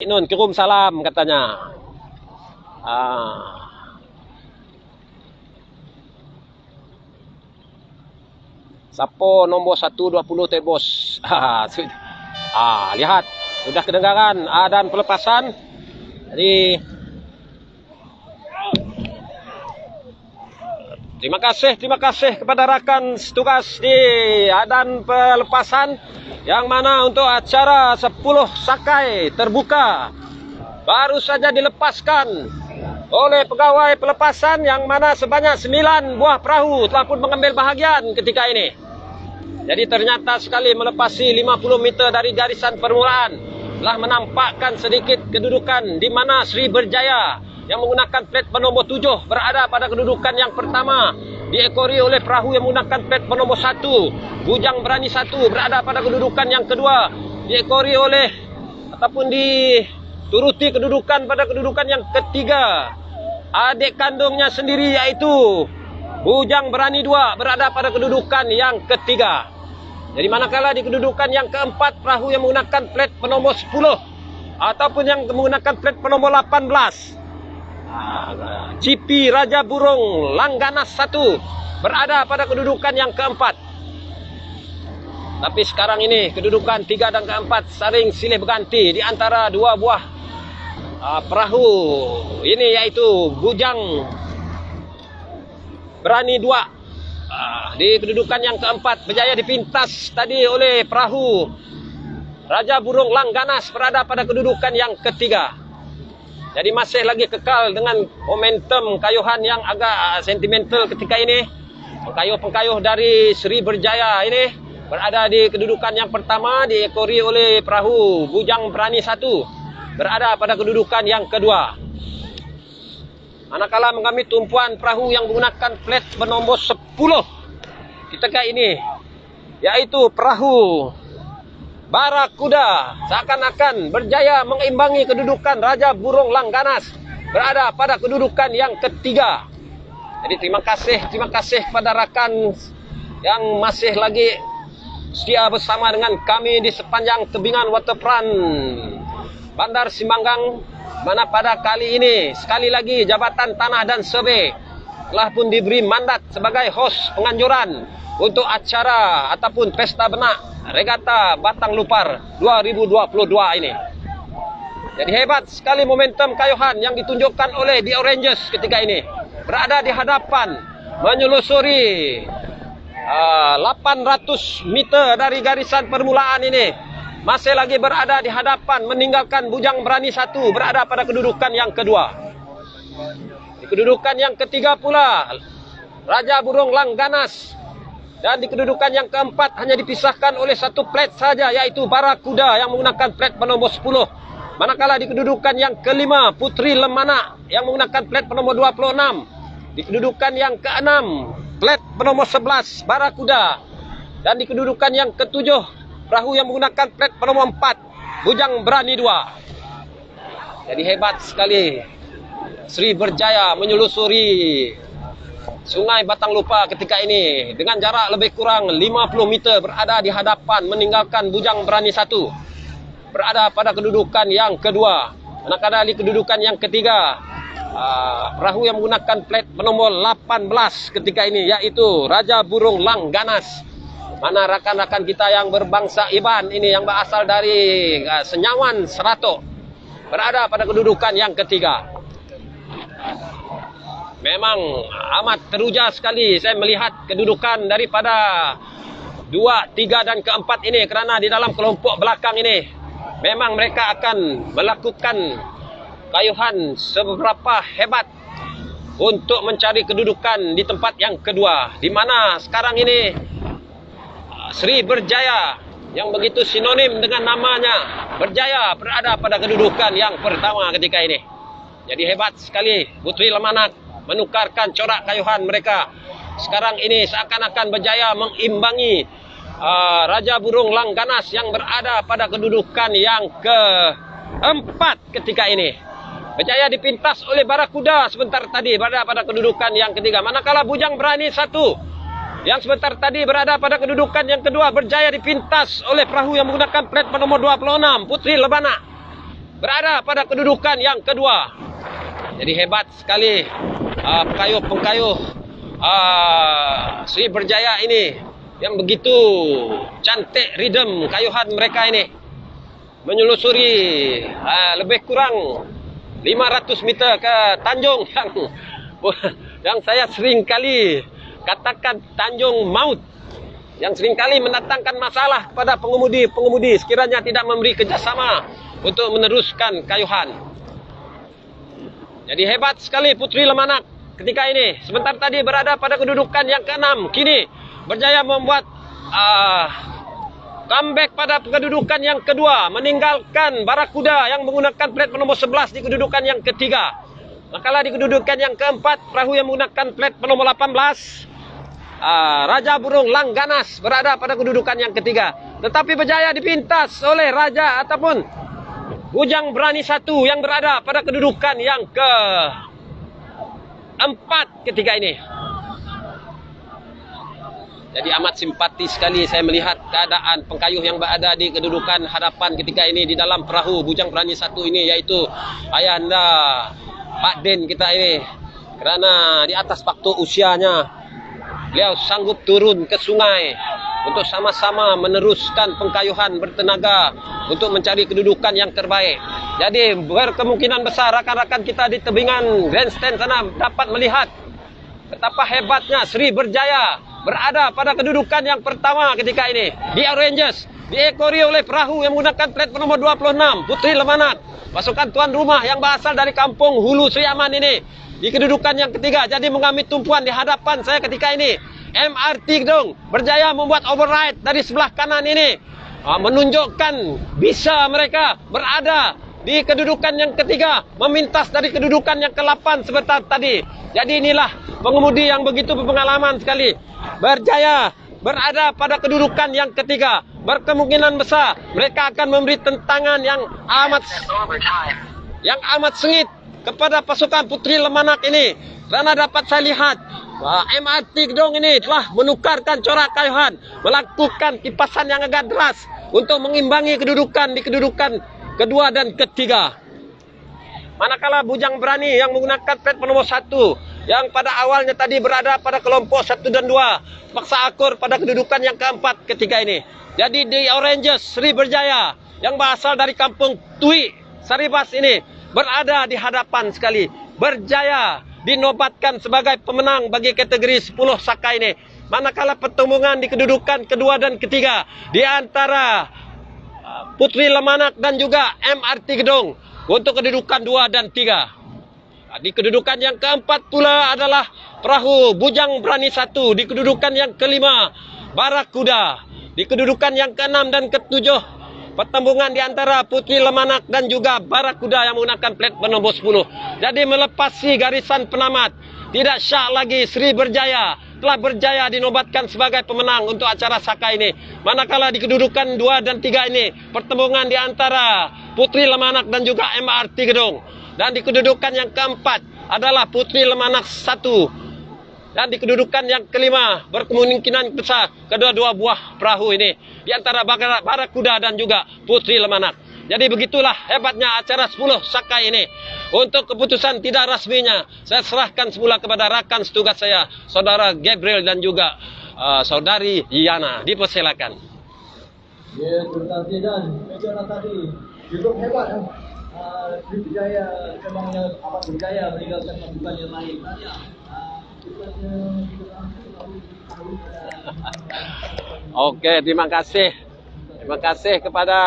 Nun kirim salam katanya. Ah. Sapo nombor 120 teh bos. Lihat sudah kedengaran adzan pelepasan. Jadi terima kasih kepada rakan tugas di adzan pelepasan yang mana untuk acara 10 sakai terbuka baru saja dilepaskan oleh pegawai pelepasan yang mana sebanyak 9 buah perahu telah pun mengambil bahagian ketika ini. Jadi ternyata sekali melepasi 50 meter dari garisan permulaan telah menampakkan sedikit kedudukan di mana Sri Berjaya yang menggunakan plat bernombor 7 berada pada kedudukan yang pertama, diekori oleh perahu yang menggunakan plat bernombor 1. Bujang Berani 1 berada pada kedudukan yang kedua, diekori oleh ataupun dituruti kedudukan pada kedudukan yang ketiga. Adik kandungnya sendiri yaitu Bujang Berani 2 berada pada kedudukan yang ketiga. Jadi manakala di kedudukan yang keempat perahu yang menggunakan plat bernombor 10 ataupun yang menggunakan plat bernombor 18. CP Raja Burung Langganas 1 berada pada kedudukan yang keempat. Tapi sekarang ini kedudukan 3 dan keempat saling silih berganti di antara dua buah perahu ini yaitu Bujang Berani 2 di kedudukan yang keempat. Berjaya dipintas tadi oleh perahu Raja Burung Langganas berada pada kedudukan yang ketiga. Jadi masih lagi kekal dengan momentum kayuhan yang agak sentimental ketika ini. Pengkayuh-pengkayuh dari Sri Berjaya ini berada di kedudukan yang pertama, diekori oleh perahu Bujang Berani 1 berada pada kedudukan yang kedua. Manakala mengambil tumpuan perahu yang menggunakan plat bernombor 10 ketika ini, yaitu perahu Barakuda, seakan-akan berjaya mengimbangi kedudukan Raja Burung Langganas berada pada kedudukan yang ketiga. Jadi terima kasih kepada rakan yang masih lagi setia bersama dengan kami di sepanjang tebingan waterfront Bandar Simanggang, mana pada kali ini sekali lagi Jabatan Tanah dan Survey telah pun diberi mandat sebagai host penganjuran untuk acara ataupun pesta benak Regata Batang Lupar 2022 ini. Jadi hebat sekali momentum kayuhan yang ditunjukkan oleh The Orangers ketika ini. Berada di hadapan menyelusuri 800 meter dari garisan permulaan ini. Masih lagi berada di hadapan meninggalkan Bujang Berani 1 berada pada kedudukan yang kedua. Di kedudukan yang ketiga pula Raja Burung Langganas. Dan di kedudukan yang keempat hanya dipisahkan oleh satu plat saja yaitu Barakuda yang menggunakan plat bernombor 10. Manakala di kedudukan yang kelima Putri Lemana yang menggunakan plat bernombor 26. Di kedudukan yang keenam plat bernombor 11 Barakuda. Dan di kedudukan yang ketujuh perahu yang menggunakan plat bernombor 4 Bujang Berani 2. Jadi hebat sekali Sri Berjaya menyelusuri Sungai Batang Lupa ketika ini dengan jarak lebih kurang 50 meter berada di hadapan meninggalkan Bujang Berani 1 berada pada kedudukan yang kedua. Manakala di kedudukan yang ketiga perahu yang menggunakan plat bernombor 18 ketika ini yaitu Raja Burung Langganas. Mana rakan-rakan kita yang berbangsa Iban ini yang berasal dari Senyawan Serato berada pada kedudukan yang ketiga. Memang amat teruja sekali saya melihat kedudukan daripada 2, 3 dan keempat ini kerana di dalam kelompok belakang ini memang mereka akan melakukan kayuhan seberapa hebat untuk mencari kedudukan di tempat yang kedua, di mana sekarang ini Sri Berjaya yang begitu sinonim dengan namanya Berjaya berada pada kedudukan yang pertama ketika ini. Jadi hebat sekali Putri Lemanak menukarkan corak kayuhan mereka. Sekarang ini seakan-akan berjaya mengimbangi Raja Burung Langganas yang berada pada kedudukan yang keempat ketika ini. Berjaya dipintas oleh Barakuda sebentar tadi berada pada kedudukan yang ketiga. Manakala Bujang Berani 1 yang sebentar tadi berada pada kedudukan yang kedua berjaya dipintas oleh perahu yang menggunakan plat bernomor 26 Putri Lebana berada pada kedudukan yang kedua. Jadi hebat sekali pengkayuh Sri Berjaya ini, yang begitu cantik ridem kayuhan mereka ini, menyelusuri lebih kurang 500 meter ke tanjung yang saya sering kali katakan tanjung maut, yang sering kali mendatangkan masalah kepada pengemudi sekiranya tidak memberi kerjasama untuk meneruskan kayuhan. Jadi hebat sekali Putri Lemanak ketika ini. Sebentar tadi berada pada kedudukan yang ke-6, kini berjaya membuat comeback pada kedudukan yang kedua, meninggalkan Barakuda yang menggunakan plat nomor 11 di kedudukan yang ketiga. Manakala di kedudukan yang keempat, perahu yang menggunakan plat nomor 18, Raja Burung Langganas berada pada kedudukan yang ketiga. Tetapi berjaya dipintas oleh Raja ataupun Bujang Berani 1 yang berada pada kedudukan yang keempat ketika ini. Jadi amat simpati sekali saya melihat keadaan pengkayuh yang berada di kedudukan hadapan ketika ini di dalam perahu Bujang Berani 1 ini, yaitu ayahanda Pak Den kita ini. Kerana di atas faktor usianya, beliau sanggup turun ke sungai untuk sama-sama meneruskan pengkayuhan bertenaga untuk mencari kedudukan yang terbaik. Jadi berkemungkinan besar rakan-rakan kita di tebingan grandstand sana dapat melihat betapa hebatnya Sri Berjaya berada pada kedudukan yang pertama ketika ini. Di Rangers diekori oleh perahu yang menggunakan plat nomor 26, Putri Lemanak, pasukan tuan rumah yang berasal dari kampung Hulu Sri Aman ini, di kedudukan yang ketiga. Jadi mengambil tumpuan di hadapan saya ketika ini. MRT Gedong berjaya membuat override dari sebelah kanan ini, menunjukkan bisa mereka berada di kedudukan yang ketiga, memintas dari kedudukan yang ke-8 sebentar tadi. Jadi inilah pengemudi yang begitu berpengalaman sekali. Berjaya berada pada kedudukan yang ketiga. Berkemungkinan besar mereka akan memberi tentangan yang amat sengit kepada pasukan Putri Lemanak ini. Kerana dapat saya lihat MRT Gedong ini telah menukarkan corak kayuhan, melakukan kipasan yang agak deras untuk mengimbangi kedudukan di kedudukan kedua dan ketiga. Manakala Bujang Berani yang menggunakan plat nomor 1 yang pada awalnya tadi berada pada kelompok 1 dan 2 paksa akur pada kedudukan yang keempat ketika ini. Jadi di Rangers Sri Berjaya yang berasal dari kampung Tui Saribas ini berada di hadapan sekali, berjaya dinobatkan sebagai pemenang bagi kategori 10 saka ini. Manakala pertemuan di kedudukan kedua dan ketiga di antara Putri Lemanak dan juga MRT Gedong untuk kedudukan 2 dan 3. Di kedudukan yang keempat pula adalah perahu Bujang Berani 1. Di kedudukan yang kelima Barakuda. Di kedudukan yang ke-6 dan ke-7 pertembungan di antara Putri Lemanak dan juga Barakuda yang menggunakan plat bernomor 10. Jadi melepasi garisan penamat, tidak syak lagi Sri Berjaya telah berjaya dinobatkan sebagai pemenang untuk acara saka ini. Manakala di kedudukan 2 dan 3 ini pertembungan di antara Putri Lemanak dan juga MRT Gedong. Dan di kedudukan yang keempat adalah Putri Lemanak 1. Dan di kedudukan yang kelima berkemungkinan besar kedua-dua buah perahu ini di antara Barakuda dan juga Putri Lemanak. Jadi begitulah hebatnya acara 10 saka ini. Untuk keputusan tidak rasminya saya serahkan semula kepada rakan setugas saya, Saudara Gabriel dan juga Saudari Yana. Dipersilakan. Ya, terima kasih dan bicara tadi cukup hebat. Sri Berjaya memangnya amat berjaya meninggalkan pasukan yang lain. Oke, terima kasih. Terima kasih kepada